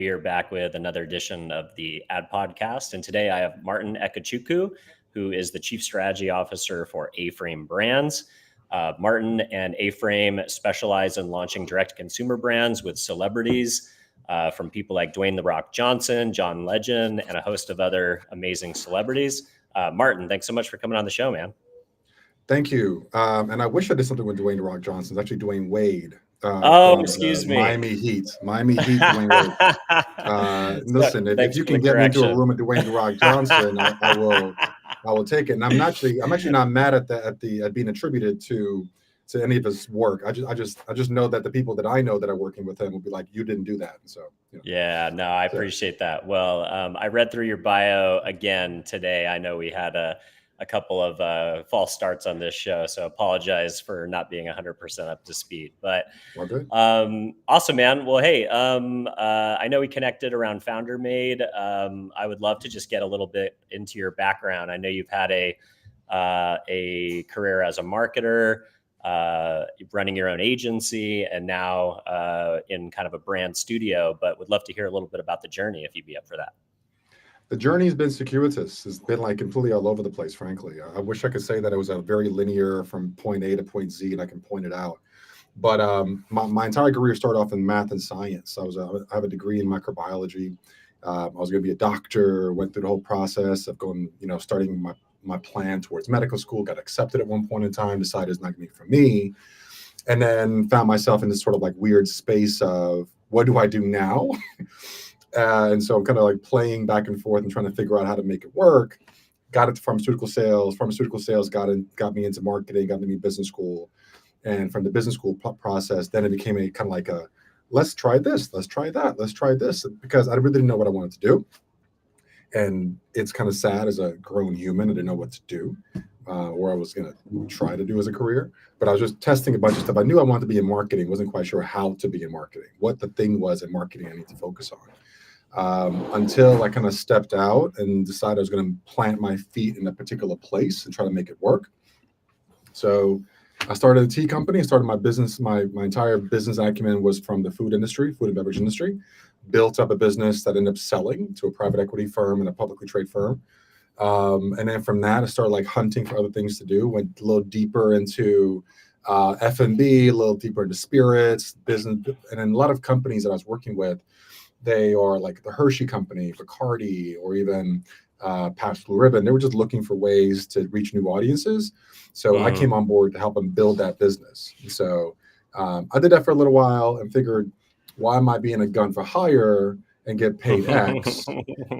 We are back with another edition of the Ad Podcast. And today I have Martin Ekechukwu, who is the Chief Strategy Officer for A-Frame Brands. Martin and A-Frame specialize in launching direct-to-consumer brands with celebrities, from people like Dwayne "The Rock" Johnson, John Legend, and a host of other amazing celebrities. Martin, thanks so much for coming on the show, man. Thank you. And I wish I did something with Dwayne "The Rock" Johnson. It's actually Dwayne Wade. Excuse me. Miami Heat, Dwayne Wade. Listen, if Thanks you for the can get me into a correction. room with Dwayne "The Rock" Johnson, I will take it. And I'm actually not mad at being attributed to any of his work. I just know that the people that I know that are working with him will be like, you didn't do that. And so, Yeah, no, I appreciate that. Well, I read through your bio again today. I know we had a couple of false starts on this show, so apologize for not being 100% up to speed. But awesome, man. Well, hey, I know we connected around Founder Made. I would love to just get a little bit into your background. I know you've had a career as a marketer, running your own agency, and now in kind of a brand studio, but would love to hear a little bit about the journey if you'd be up for that. The journey has been circuitous. It's been like completely all over the place, frankly. I wish I could say that it was a very linear from point A to point Z, and I can point it out. But my entire career started off in math and science. I have a degree in microbiology. I was going to be a doctor. Went through the whole process of going, starting my plan towards medical school. Got accepted at one point in time. Decided it's not going to be for me, and then found myself in this sort of like weird space of what do I do now? And so I'm kind of like playing back and forth and trying to figure out how to make it work. Got into pharmaceutical sales. Pharmaceutical sales got me into marketing, got me business school. And from the business school process, then it became a kind of like a, let's try this, let's try that, let's try this, because I really didn't know what I wanted to do. And it's kind of sad as a grown human, I didn't know what to do, or I was going to try to do as a career. But I was just testing a bunch of stuff. I knew I wanted to be in marketing, wasn't quite sure how to be in marketing, what the thing was in marketing I need to focus on. Until I kind of stepped out and decided I was going to plant my feet in a particular place and try to make it work. So I started a tea company. I started my business. My entire business acumen was from the food and beverage industry. Built up a business that ended up selling to a private equity firm and a publicly traded firm. And then from that, I started like hunting for other things to do. Went a little deeper into F&B, a little deeper into spirits, business. And then a lot of companies that I was working with, they are like the Hershey Company, Bacardi, or even Pabst Blue Ribbon. They were just looking for ways to reach new audiences. So I came on board to help them build that business. So I did that for a little while and figured, why am I being a gun for hire and get paid X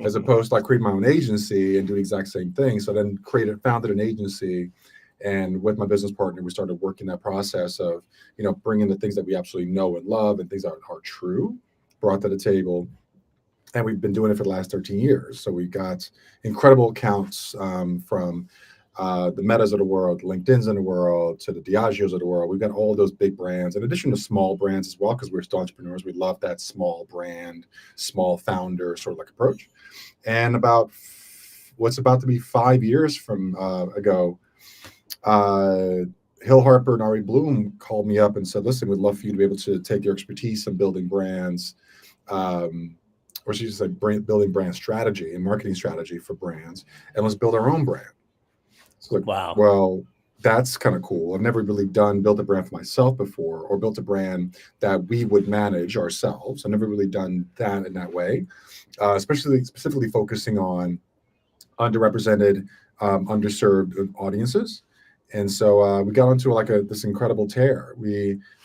as opposed to like create my own agency and do the exact same thing? So then founded an agency. And with my business partner, we started working that process of, bringing the things that we absolutely know and love and things that are true, brought to the table. And we've been doing it for the last 13 years. So we got incredible accounts from the Metas of the world, LinkedIn's in the world, to the Diageo's of the world. We've got all those big brands, in addition to small brands as well, because we're still entrepreneurs. We love that small brand, small founder sort of like approach. And about what's about to be 5 years from ago, Hill Harper and Ari Bloom called me up and said, listen, we'd love for you to be able to take your expertise in building brands, or she just said building brand strategy and marketing strategy for brands, and let's build our own brand. So like, wow, well, that's kind of cool. I've never really built a brand for myself before, or built a brand that we would manage ourselves. I've never really done that in that way, specifically focusing on underrepresented, underserved audiences. And so we got onto this incredible tear.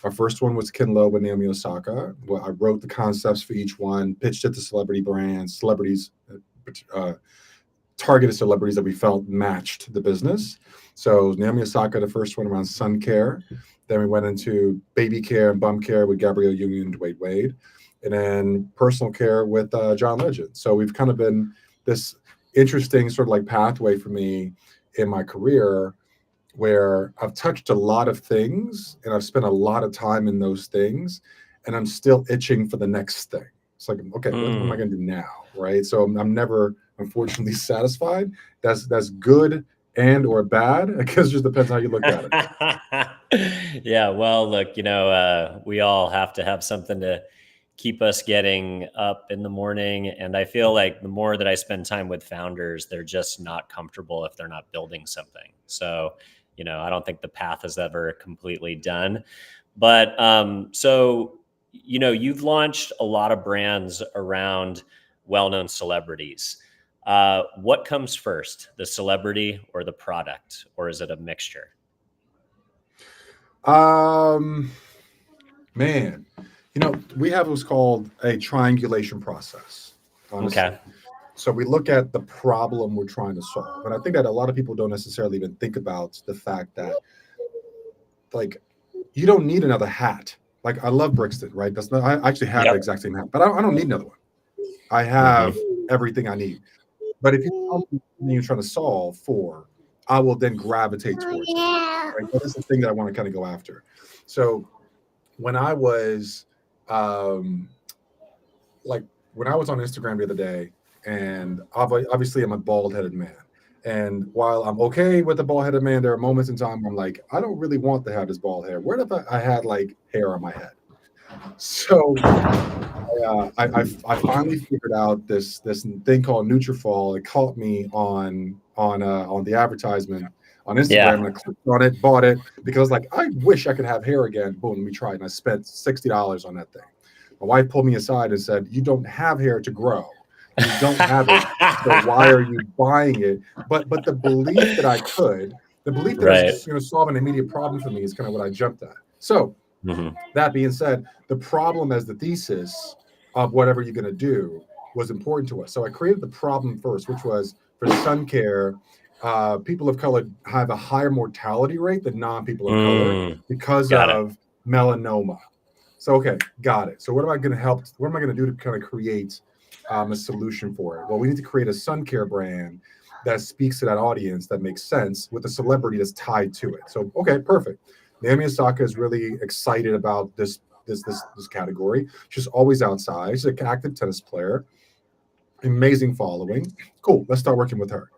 Our first one was Kinlo with Naomi Osaka. Well, I wrote the concepts for each one, pitched it to celebrities, targeted celebrities that we felt matched the business. So Naomi Osaka, the first one around sun care. Then we went into baby care and bum care with Gabrielle Union and Dwayne Wade. And then personal care with John Legend. So we've kind of been this interesting sort of like pathway for me in my career, where I've touched a lot of things and I've spent a lot of time in those things, and I'm still itching for the next thing. It's like, okay, what am I going to do now? Right. So I'm never, unfortunately, satisfied. That's good and or bad. I guess it just depends how you look at it. Yeah. Well, look, we all have to have something to keep us getting up in the morning. And I feel like the more that I spend time with founders, they're just not comfortable if they're not building something. So, I don't think the path is ever completely done. But so, you've launched a lot of brands around well-known celebrities. What comes first, the celebrity or the product, or is it a mixture? Man, we have what's called a triangulation process, honestly. Okay. So we look at the problem we're trying to solve. And I think that a lot of people don't necessarily even think about the fact that, like, you don't need another hat. Like, I love Brixton, right? That's not, I actually have the Yep. exact same hat, but I don't need another one. I have Hmm. everything I need. But if you tell me something you're trying to solve for, I will then gravitate towards it. Right? That is the thing that I want to kind of go after. So when I was um like when I was on Instagram the other day, and obviously I'm a bald headed man. And while I'm okay with the bald headed man, there are moments in time where I'm like, I don't really want to have this bald hair. What if I had like hair on my head? So I finally figured out this thing called Nutrafol. It caught me on the advertisement on Instagram, and Yeah. I clicked on it, bought it because I was like, I wish I could have hair again. Boom, we tried, and I spent $60 on that thing. My wife pulled me aside and said, "You don't have hair to grow. You don't have it. So why are you buying it?" But the belief that I could, the belief that Right. it's going to solve an immediate problem for me is kind of what I jumped at. So Hmm. that being said, the problem as the thesis of whatever you're going to do was important to us. So I created the problem first, which was for sun care. People of color have a higher mortality rate than non-people of color because Got it. of melanoma. So okay, got it. So what am I going to help? What am I going to do to kind of create a solution for it? Well, we need to create a sun care brand that speaks to that audience that makes sense with a celebrity that's tied to it. So okay, perfect. Naomi Osaka is really excited about this category. She's always outside. She's an active tennis player, amazing following. Cool. Let's start working with her.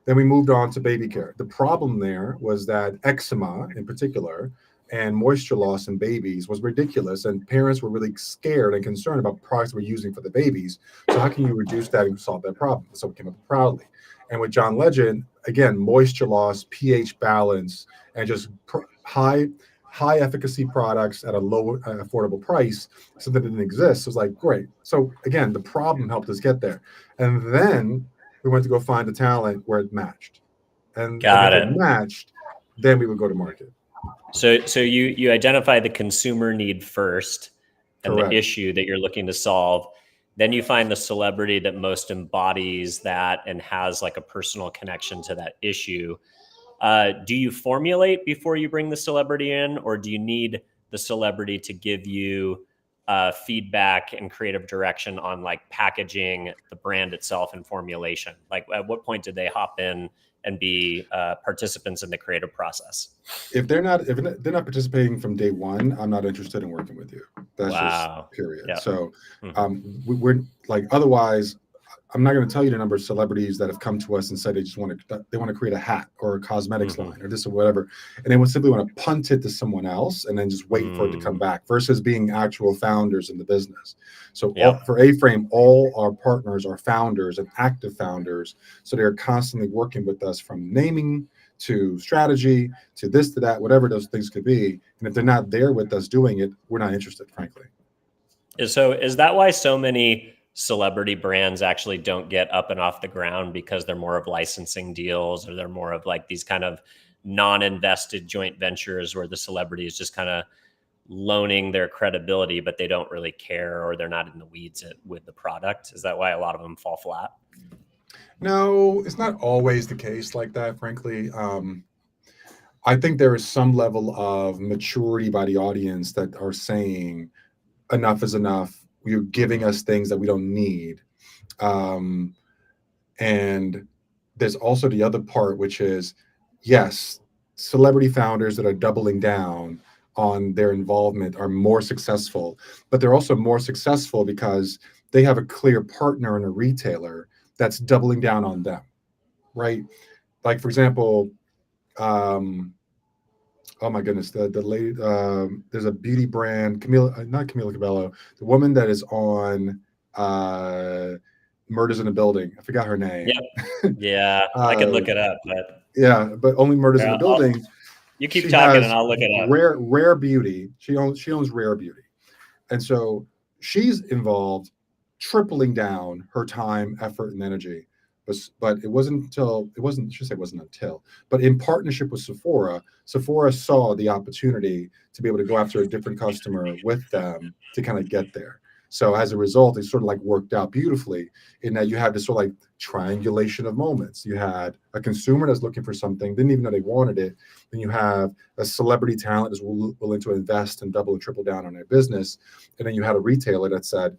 Then we moved on to baby care. The problem there was that eczema, in particular, and moisture loss in babies was ridiculous, and parents were really scared and concerned about products we're using for the babies. So how can you reduce that and solve that problem? So we came up with Proudly. And with John Legend, again, moisture loss, pH balance, and just high efficacy products at a low affordable price, something that didn't exist. So it was like, great. So again, the problem helped us get there. And then we went to go find the talent where it matched. And Got if it it. matched, then we would go to market. So you identify the consumer need first and the Correct. issue that you're looking to solve. Then you find the celebrity that most embodies that and has like a personal connection to that issue. Do you formulate before you bring the celebrity in, or do you need the celebrity to give you feedback and creative direction on like packaging, the brand itself, and formulation? Like, at what point did they hop in and be participants in the creative process? If they're not participating from day one, I'm not interested in working with you. That's just Wow. period. Yeah. So Hmm. we're like, otherwise I'm not going to tell you the number of celebrities that have come to us and said they want to create a hat or a cosmetics Hmm. line or this or whatever, and they would simply want to punt it to someone else and then just wait for it to come Mm. back versus being actual founders in the business. So Yep. for A-Frame, all our partners are founders and active founders, so they're constantly working with us from naming to strategy to this to that, whatever those things could be. And if they're not there with us doing it, we're not interested, frankly. So is that why so many celebrity brands actually don't get up and off the ground, because they're more of licensing deals, or they're more of like these kind of non-invested joint ventures where the celebrity is just kind of loaning their credibility, but they don't really care, or they're not in the weeds with the product? Is that why a lot of them fall flat? No, it's not always the case like that, frankly. I think there is some level of maturity by the audience that are saying enough is enough. You're giving Hmm. us things that we don't need. Um, and there's also the other part, which is yes, celebrity founders that are doubling down on their involvement are more successful, but they're also more successful because they have a clear partner and a retailer that's doubling down on them, right? Like, for example, um, Oh my goodness, the lady. There's a beauty brand, Camila, not Camila Cabello, the woman that is on uh, Murders in the Building. I forgot her Yep. name. Yeah, I could uh, look it up, but yeah, but only Murders in the I'll, Building. you keep She talking and has I'll look it up. rare beauty. She owns Rare Beauty, and so she's involved, tripling down her time, effort, and energy. But it wasn't. I should say it wasn't until, but in partnership with Sephora, Sephora saw the opportunity to be able to go after a different customer with them to kind of get there. So as a result, it sort of like worked out beautifully in that you had this sort of like triangulation of moments. You had a consumer that's looking for something, didn't even know they wanted it. Then you have a celebrity talent is willing to invest and double and triple down on their business. And then you had a retailer that said,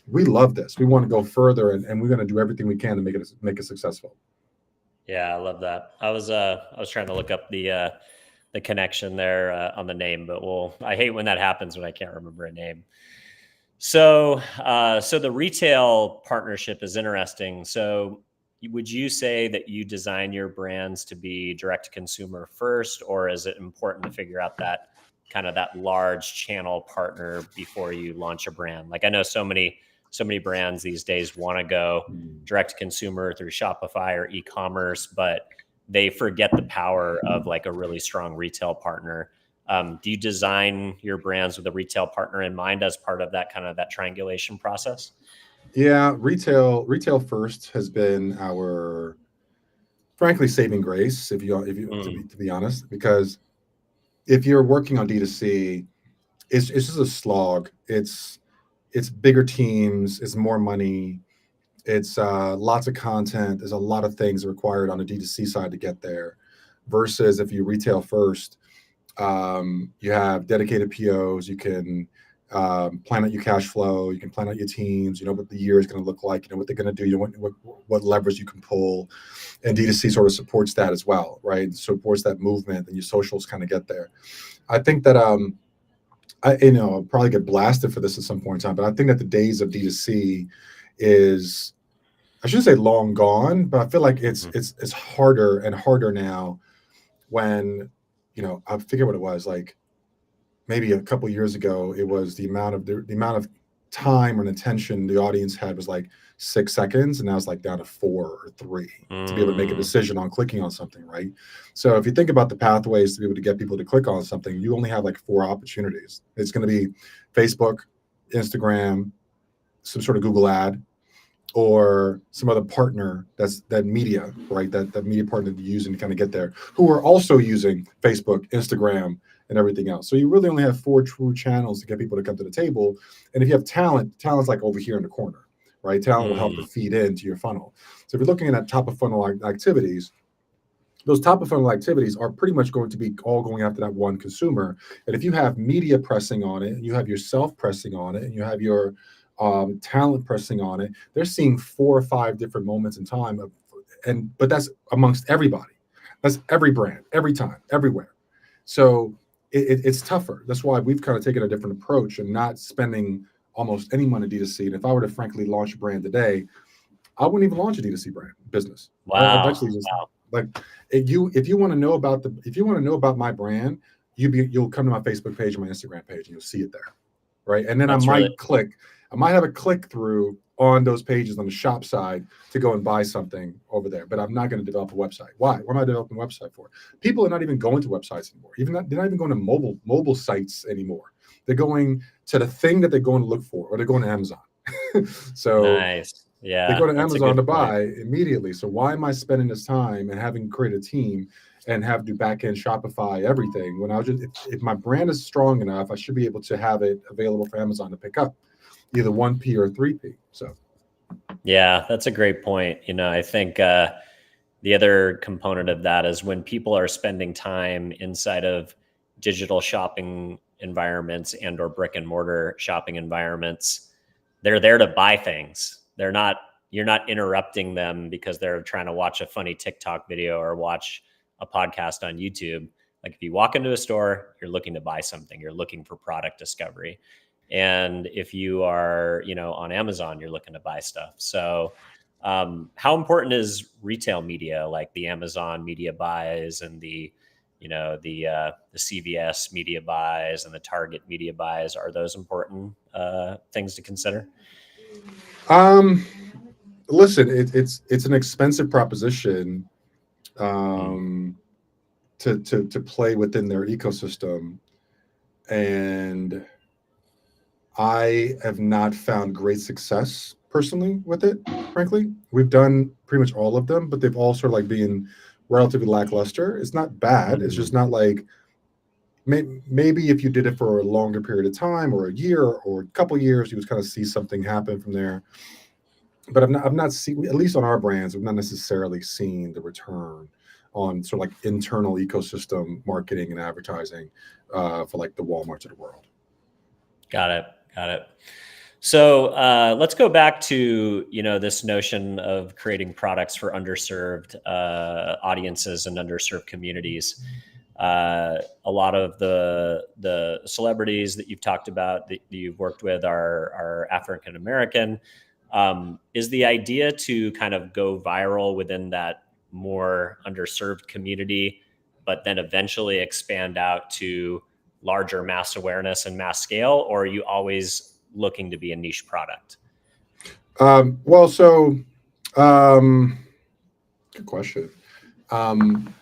we love this. We want to go further, and we're going to do everything we can to make it successful. Yeah, I love that. I was trying to look up the connection there on the name, but I hate when that happens when I can't remember a name. So the retail partnership is interesting. So would you say that you design your brands to be direct to consumer first, or is it important to figure out that kind of that large channel partner before you launch a brand? Like I know so many brands these days want to go direct to consumer through Shopify or e-commerce, but they forget the power of like a really strong retail partner. Do you design your brands with a retail partner in mind as part of that kind of that triangulation process? Yeah, retail first has been our frankly saving grace, if you Mm, to be honest, because if you're working on D2C, it's just a slog. It's bigger teams, it's more money, it's lots of content. There's a lot of things required on the D2C side to get there. Versus if you retail first, you have dedicated POs. You can plan out your cash flow. You can plan out your teams. You know what the year is going to look like. You know what they're going to do. You know what levers you can pull. And D2C sort of supports that as well, right? It supports that movement, and your socials kind of get there. I think that I'll probably get blasted for this at some point in time, but I think that the days of D2C is, I shouldn't say long gone, but I feel like it's mhm. it's it's harder and harder now when, I forget what it was, like maybe a couple years ago, it was the amount of time and attention the audience had was like 6 seconds, and now it's like down to 4 or 3 to be able to make a Mm, decision on clicking on something, right? So if you think about the pathways to be able to get people to click on something, you only have like 4 opportunities. It's going to be Facebook, Instagram, some sort of Google ad, or some other partner that's that media, right? That media partner that you're using to kind of get there, who are also using Facebook, Instagram, and everything else. So you really only have 4 true channels to get people to come to the table. And if you have talent's like over here in the corner, right? Talent will help to mm, feed into your funnel. So if you're looking at top of funnel activities, those top of funnel activities are pretty much going to be all going after that one consumer. And if you have media pressing on it, and you have yourself pressing on it, and you have your talent pressing on it, they're seeing 4 or 5 different moments in time. But that's amongst everybody. That's every brand, every time, everywhere. So it's tougher. That's why we've kind of taken a different approach and not spending almost any money D2C. And if I were to frankly launch a brand today, I wouldn't even launch a D2C brand business. I'd wow. actually just like, if you want to know about my brand, you'll come to my Facebook page and my Instagram page, and you'll see it there, right? And then That's really I might have a click through on those pages on the shop side to go and buy something over there, but I'm not going to develop a website. Why? What am I developing a website for? People are not even going to websites anymore. They're not even going to mobile sites anymore. They're going to the thing that they're going to look for, or they're going to Amazon. So nice. they Yeah, go to that's a Amazon good to point. buy immediately. So why am I spending this time and having to create a team and have to do back end Shopify everything when if my brand is strong enough, I should be able to have it available for Amazon to pick up, either 1P or 3P. So Yeah, that's a great point. I think the other component of that is when people are spending time inside of digital shopping environments and or brick and mortar shopping environments, they're there to buy things. You're not interrupting them because they're trying to watch a funny TikTok video or watch a podcast on YouTube. Like if you walk into a store, you're looking to buy something, you're looking for product discovery. And if you are, on Amazon, you're looking to buy stuff. So how important is retail media, like the Amazon media buys and the, the CVS media buys and the Target media buys? Are those important things to consider? Listen, it's an expensive proposition Mm. to play within their ecosystem, and I have not found great success personally with it. Frankly, we've done pretty much all of them, but they've all sort of like being relatively lackluster. It's not bad. It's Mm. just not like maybe if you did it for a longer period of time or a year or a couple years, you would kind of see something happen from there. But I've not seen, at least on our brands, we've not necessarily seen the return on sort of like internal ecosystem marketing and advertising for like the Walmarts of the world. Got it. Got it. So let's go back to this notion of creating products for underserved audiences and underserved communities. A lot of the celebrities that you've talked about that you've worked with are African American. Is the idea to kind of go viral within that more underserved community, but then eventually expand out to larger mass awareness and mass scale, or are you always looking to be a niche product? Well, so um, good question. Um,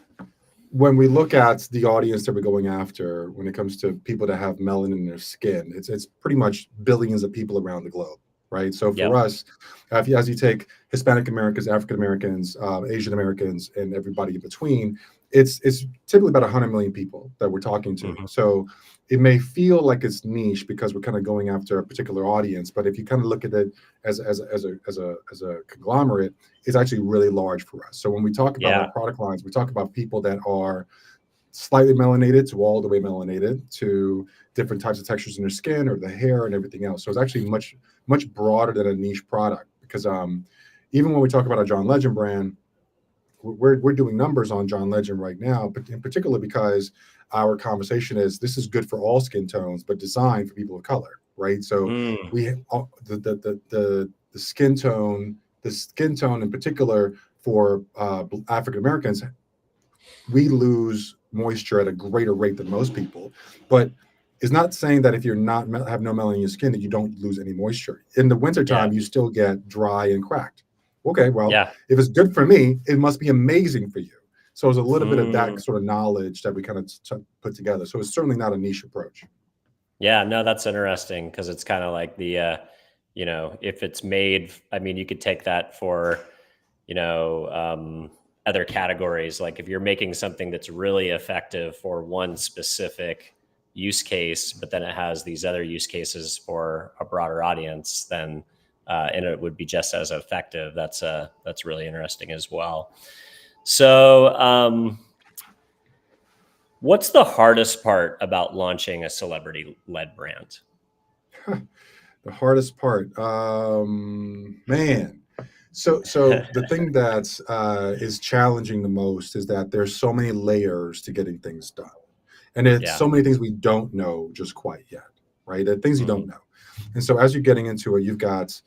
when we look at the audience that we're going after, when it comes to people that have melanin in their skin, it's pretty much billions of people around the globe, right? So for Yep. us, as you take Hispanic Americans, African Americans, Asian Americans, and everybody in between, it's typically about 100 million people that we're talking to. Hmm. So it may feel like it's niche because we're kind of going after a particular audience, but if you kind of look at it as a conglomerate, is actually really large for us. So when we talk about our Yeah. product lines, we talk about people that are slightly melanated to all the way melanated to different types of textures in their skin or the hair and everything else. So it's actually much broader than a niche product because even when we talk about our John Legend brand, we're doing numbers on John Legend right now, but in particular because our conversation is this is good for all skin tones, but designed for people of color, right? So Mm. we the skin tone in particular for African Americans, we lose moisture at a greater rate than most people, but it's not saying that if you're not have no melanin in your skin that you don't lose any moisture. In the Yeah. wintertime, you still get dry and cracked. Okay, well, Yeah. if it's good for me, it must be amazing for you. So it's a little bit of that Mm. sort of knowledge that we kind of put together. So it's certainly not a niche approach. Yeah, no, that's interesting because it's kind of like if it's made, I mean, you could take that for, other categories. Like if you're making something that's really effective for one specific use case, but then it has these other use cases for a broader audience, then and it would be just as effective. That's really interesting as well. So, what's the hardest part about launching a celebrity-led brand? The hardest part, man. So the thing that is challenging the most is that there's so many layers to getting things done, and it's Yeah. so many things we don't know just quite yet, right? The things you Hmm. don't know, and so as you're getting into it, you've got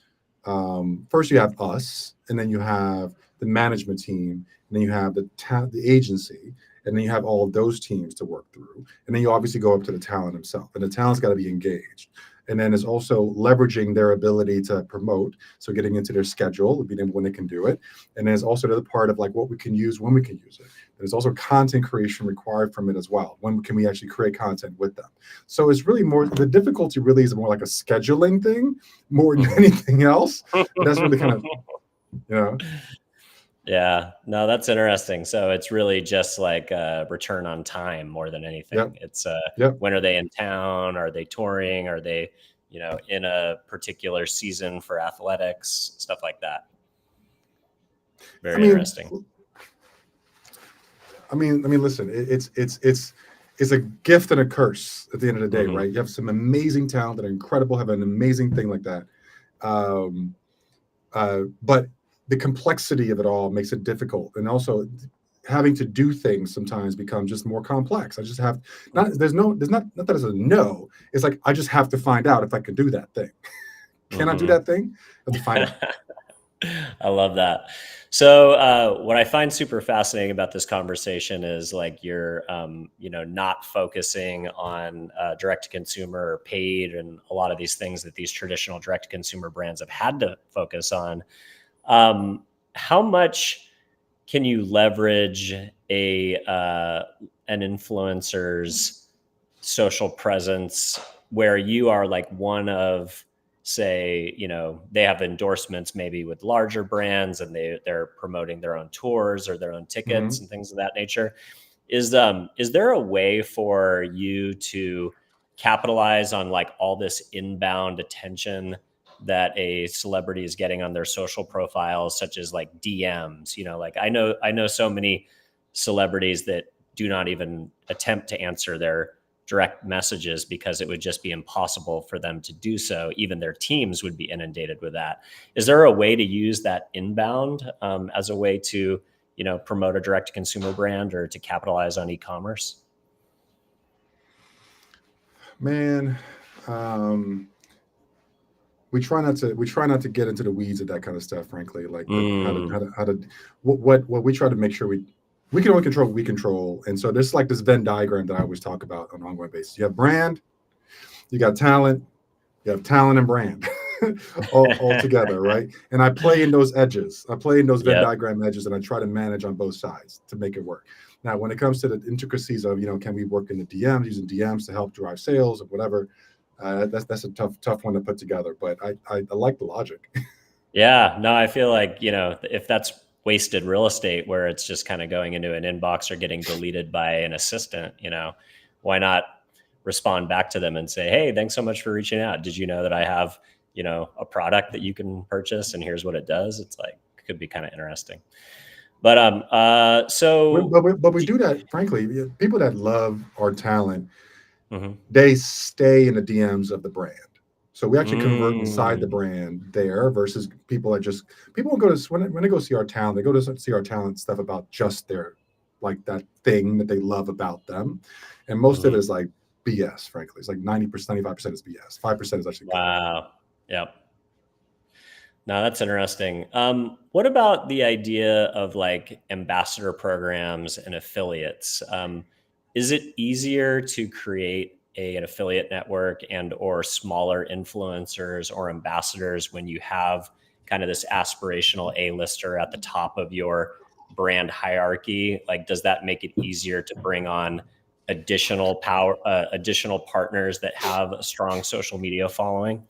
first you have us, and then you have the management team, and then you have the agency, and then you have all of those teams to work through, and then you obviously go up to the talent himself, and the talent's got to be engaged. And then it's also leveraging their ability to promote, so getting into their schedule, being able when they can do it. And there's also the other part of like what we can use when we can use it. There's also content creation required from it as well. When can we actually create content with them? So it's really more the difficulty really is more like a scheduling thing more than Hmm. anything else. But that's really kind of you know Yeah, no, that's interesting. So it's really just like a return on time more than yep anything. It's yep. when are they in town? Are they touring? Are they, in a particular season for athletics? Stuff like that. I Very mean interesting. listen, it's a gift and a curse at the end of the day, Hmm. right? You have some amazing talent that are incredible, have an amazing thing like that. Um, but the complexity of it all makes it difficult, and also having to do things sometimes becomes just more complex. I just have not there's not that it's a no. It's like I just have to find out if I could do that thing. Can I do Hmm. that thing? I have to find out. I love that. So what I find super fascinating about this conversation is like you're, not focusing on direct to consumer or paid and a lot of these things that these traditional direct to consumer brands have had to focus on. How much can you leverage an influencer's social presence where you are like one of, say, they have endorsements maybe with larger brands and they're promoting their own tours or their own tickets Mhm. and things of that nature. Is there a way for you to capitalize on like all this inbound attention that a celebrity is getting on their social profiles, such as like DMs? Like I know so many celebrities that do not even attempt to answer their direct messages because it would just be impossible for them to do so. Even their teams would be inundated with that. Is there a way to use that inbound as a way to, promote a direct to consumer brand or to capitalize on e-commerce? Man, um, we try not to get into the weeds of that kind of stuff, frankly. Like the Mm, how to what we try to make sure we can only control what we control. And so there's like this Venn diagram that I always talk about on an ongoing basis. You have brand, you got talent, you have talent and brand. all together, right? And I play in those edges. I play in those Venn yep. diagram edges, and I try to manage on both sides to make it work. Now, when it comes to the intricacies of, can we work in the DMs, using DMs to help drive sales or whatever, that's a tough one to put together. But I like the logic. Yeah, no, I feel like, if that's wasted real estate where it's just kind of going into an inbox or getting deleted by an assistant, why not respond back to them and say, "Hey, thanks so much for reaching out. Did you know that I have, a product that you can purchase and here's what it does?" It's like could be kind of interesting. But so But we do that, frankly. People that love our talent, mhm. they stay in the DMs of the brand. So we actually convert inside the Mm, brand there versus people that just people will go to when they go see our talent, they go to see our talent stuff about just their like that thing that they love about them. And most of it mhm. is like BS, frankly. It's like 90%, 95% is BS. 5% is actually good. Wow. Yep. No, that's interesting. What about the idea of like ambassador programs and affiliates? Is it easier to create an affiliate network and or smaller influencers or ambassadors when you have kind of this aspirational A-lister at the top of your brand hierarchy? Like, does that make it easier to bring on additional partners that have a strong social media following?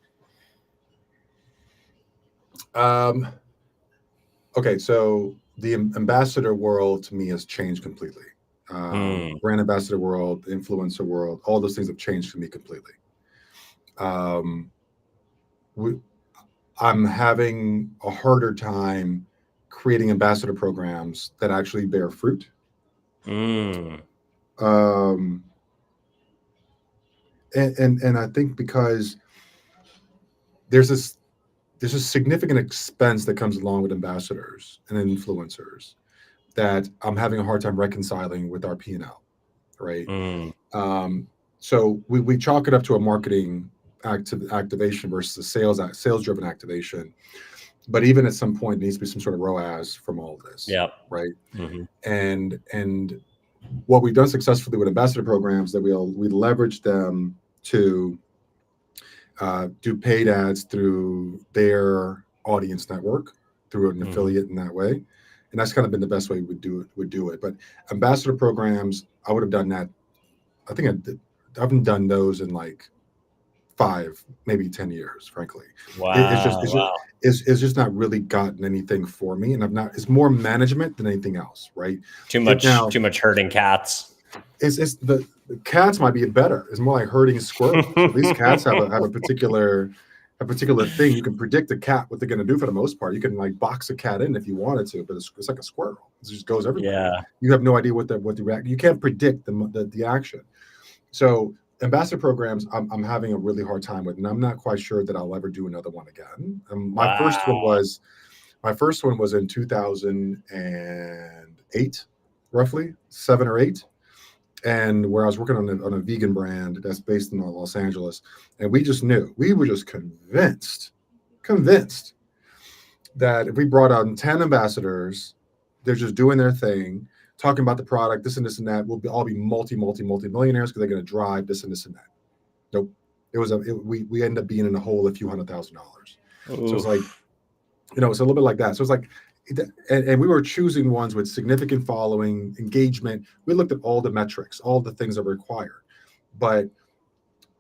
Um, okay, so the ambassador world to me has changed completely. Hmm. Brand ambassador world, influencer world, all those things have changed for me completely. Um, we, I'm having a harder time creating ambassador programs that actually bear fruit. Mm. Um, and I think because there's this there's a significant expense that comes along with ambassadors and influencers that I'm having a hard time reconciling with our P&L, right? Mm. Um, so we chalk it up to a marketing activation versus a sales driven activation. But even at some point, there needs to be some sort of ROAS from all of this, Yep. right? Mhm. And what we've done successfully with ambassador programs that we leverage them to do paid ads through their audience network through an Mhm. affiliate in that way, and that's kind of been the best way we would do it. But ambassador programs, I would have done that. I think I haven't done those in like 5, maybe 10 years. Frankly, it's just Wow, it's just wow. it's just not really gotten anything for me, and I've not. It's more management than anything else, right? Too It much now too much herding cats. it's the cats might be better. It's more like herding squirrels. So these cats have a particular thing. You can predict a cat what they're going to do for the most part. You can like box a cat in if you wanted to, but it's like a squirrel. It just goes everywhere. Yeah. You have no idea what the react. You can't predict the action. So ambassador programs, I'm having a really hard time with, and I'm not quite sure that I'll ever do another one again. Wow. My first one was in 2008, roughly 7 or 8, and where I was working on a vegan brand that's based in Los Angeles, and we just knew we were just convinced that if we brought on 10 ambassadors, they're just doing their thing, talking about the product, this and this and that, all be multi millionaires because they're going to drive this and this and that. Nope. We end up being in a hole a few $100,000. So it's like, Oof. it's a little bit like that. So it's like, and we were choosing ones with significant following, engagement. We looked at all the metrics, all the things that were required. But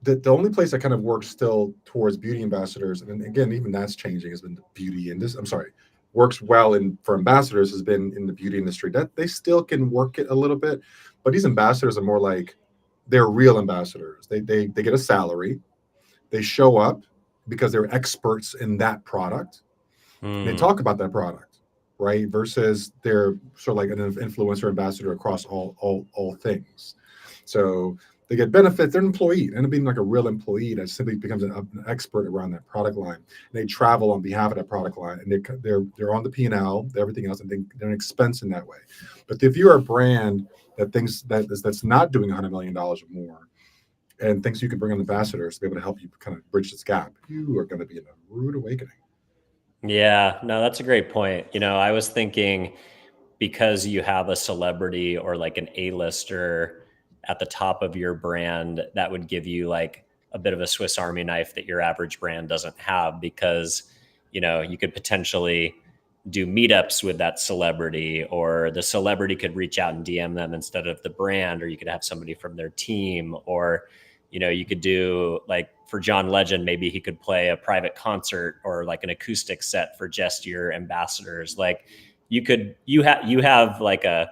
the only place that kind of works still towards beauty ambassadors, and again, even that's changing, has been the beauty industry. I'm sorry, works well for ambassadors has been in the beauty industry. That they still can work it a little bit, but these ambassadors are more like they're real ambassadors. They get a salary, they show up because they're experts in that product. And they talk about that product, right? Versus they're sort of like an influencer ambassador across all things. So they get benefits. They're an employee, and being like a real employee that simply becomes an expert around that product line. And they travel on behalf of that product line, and they're on the P&L, everything else, and they're an expense in that way. But if you're a brand that thinks that's not doing $100 million or more, and thinks you can bring on ambassadors to be able to help you kind of bridge this gap, you are going to be in a rude awakening. Yeah, no, that's a great point. I was thinking because you have a celebrity or like an A-lister at the top of your brand, that would give you like a bit of a Swiss Army knife that your average brand doesn't have, because, you could potentially do meetups with that celebrity, or the celebrity could reach out and DM them instead of the brand, or you could have somebody from their team, or you could do like for John Legend, maybe he could play a private concert or like an acoustic set for just your ambassadors. Like you have like a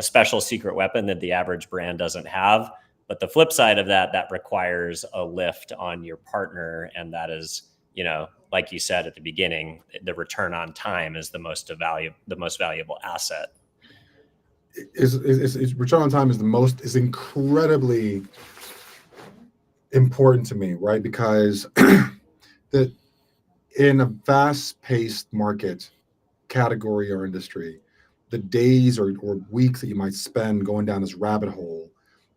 special secret weapon that the average brand doesn't have. But the flip side of that requires a lift on your partner. And that is, like you said at the beginning, the return on time is the most valuable asset. Is return on time is incredibly important to me, right? Because that in a fast-paced market, category, or industry, the days or weeks that you might spend going down this rabbit hole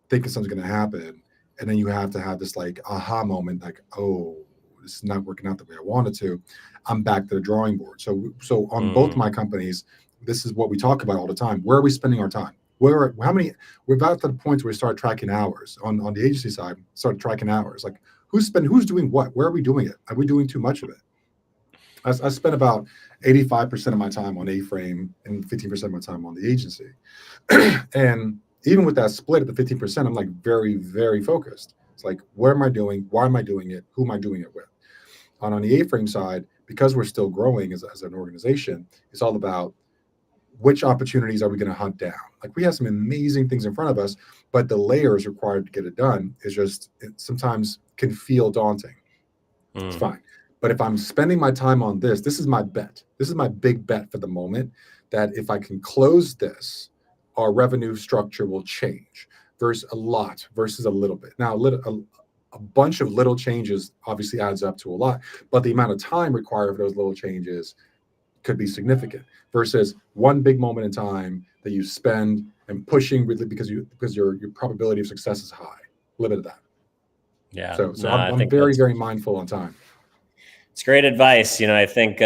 thinking something's going to happen, and then you have to have this like aha moment, like, oh, this is not working out the way I wanted to, I'm back to the drawing board. So on both my companies, this is what we talk about all the time. Where are we spending our time? We're about to the point where we start tracking hours. On the agency side, start tracking hours. Like who's doing what? Where are we doing it? Are we doing too much of it? I spent about 85% of my time on A-Frame and 15% of my time on the agency. And even with that split at the 15%, I'm like very, very focused. It's like, what am I doing? Why am I doing it? Who am I doing it with? On the A-Frame side, because we're still growing as an organization, it's all about which opportunities are we going to hunt down? Like we have some amazing things in front of us, but the layers required to get it done is just, it sometimes can feel daunting. It's fine. But if I'm spending my time on this is my bet. This is my big bet for the moment, that if I can close this, our revenue structure will change versus a little bit. Now, a bunch of little changes obviously adds up to a lot, but the amount of time required for those little changes could be significant versus one big moment in time that you spend and pushing really because your probability of success is high. Limit of that. Yeah. So No, I'm very, very mindful on time. It's great advice. I think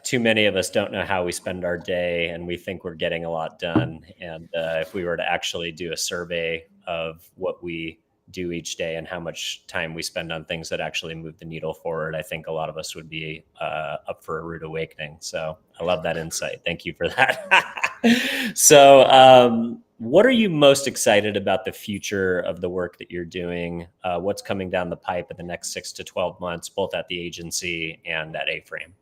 too many of us don't know how we spend our day, and we think we're getting a lot done. And if we were to actually do a survey of what we do each day and how much time we spend on things that actually move the needle forward, I think a lot of us would be up for a rude awakening. So I love that insight. Thank you for that. So what are you most excited about the future of the work that you're doing? What's coming down the pipe in the next 6 to 12 months, both at the agency and at A-Frame?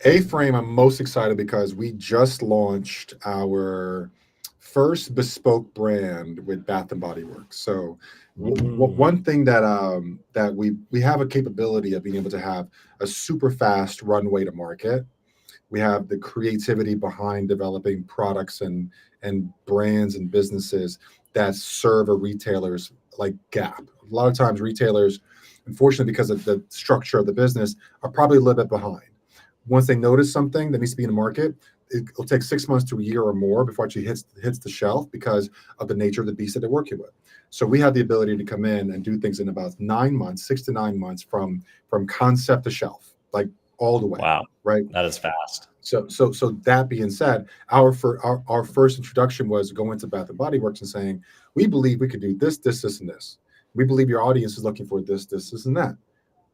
A-Frame, I'm most excited because we just launched our first bespoke brand with Bath and Body Works. So one thing that we have a capability of being able to have a super fast runway to market. We have the creativity behind developing products and brands and businesses that serve a retailer's like gap. A lot of times retailers, unfortunately, because of the structure of the business, are probably a little bit behind. Once they notice something that needs to be in the market, it'll take 6 months to a year or more before it actually hits the shelf because of the nature of the beast that they're working with. So we have the ability to come in and do things in about 9 months, 6 to 9 months from concept to shelf. Like all the way. Wow. Right. That is fast. So that being said, our first introduction was going to Bath and Body Works and saying, we believe we could do this, this, this, and this. We believe your audience is looking for this, this, this, and that.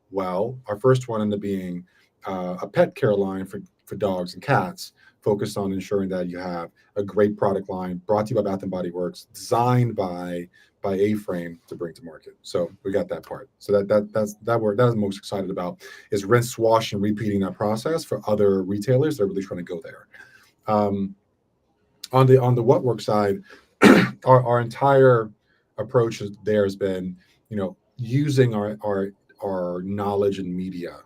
Well, our first one ended up being a pet care line for dogs and cats, focused on ensuring that you have a great product line brought to you by Bath and Body Works, designed by A-Frame to bring to market. So we got that part. So that's I'm most excited about, is rinse, wash, and repeating that process for other retailers that are really trying to go there. On the what work side, our entire approach there has been, using our knowledge in media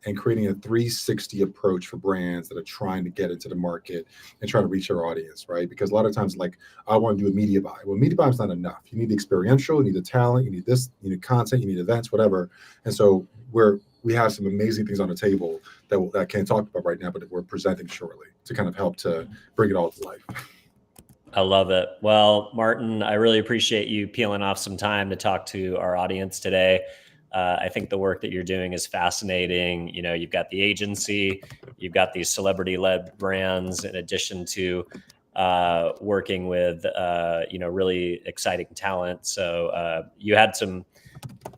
and creating a 360 approach for brands that are trying to get into the market and trying to reach our audience, right? Because a lot of times, like, I want to do a media buy. Well, media buy is not enough. You need the experiential, you need the talent, you need this, you need content, you need events, whatever. And so we have some amazing things on the table that I can't talk about right now, but we're presenting shortly to kind of help to bring it all to life. I love it. Well, Martin, I really appreciate you peeling off some time to talk to our audience today. I think the work that you're doing is fascinating. You've got the agency, you've got these celebrity-led brands, in addition to working with, really exciting talent. So you had some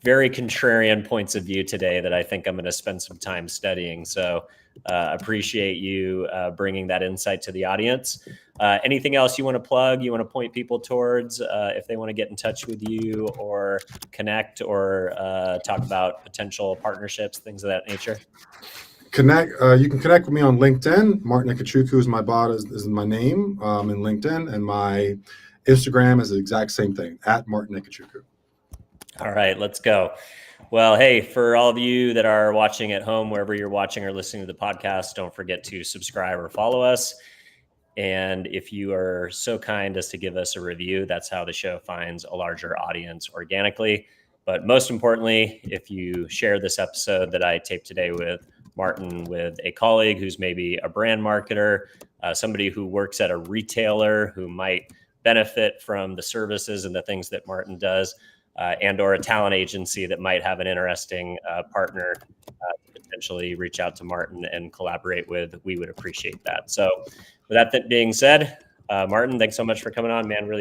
very contrarian points of view today that I think I'm going to spend some time studying. So appreciate you bringing that insight to the audience. Anything else you want to plug, you want to point people towards if they want to get in touch with you or connect or talk about potential partnerships, things of that nature? You can connect with me on LinkedIn. Martin Ekechukwu is my is my name in LinkedIn, and my Instagram is the exact same thing, at Martin Ekechukwu. All right, let's go. Well, hey, for all of you that are watching at home, wherever you're watching or listening to the podcast, don't forget to subscribe or follow us. And if you are so kind as to give us a review, that's how the show finds a larger audience organically. But most importantly, if you share this episode that I taped today with Martin with a colleague who's maybe a brand marketer, somebody who works at a retailer who might benefit from the services and the things that Martin does, and or a talent agency that might have an interesting partner to potentially reach out to Martin and collaborate with, we would appreciate that. So with that being said, Martin, thanks so much for coming on, man. Really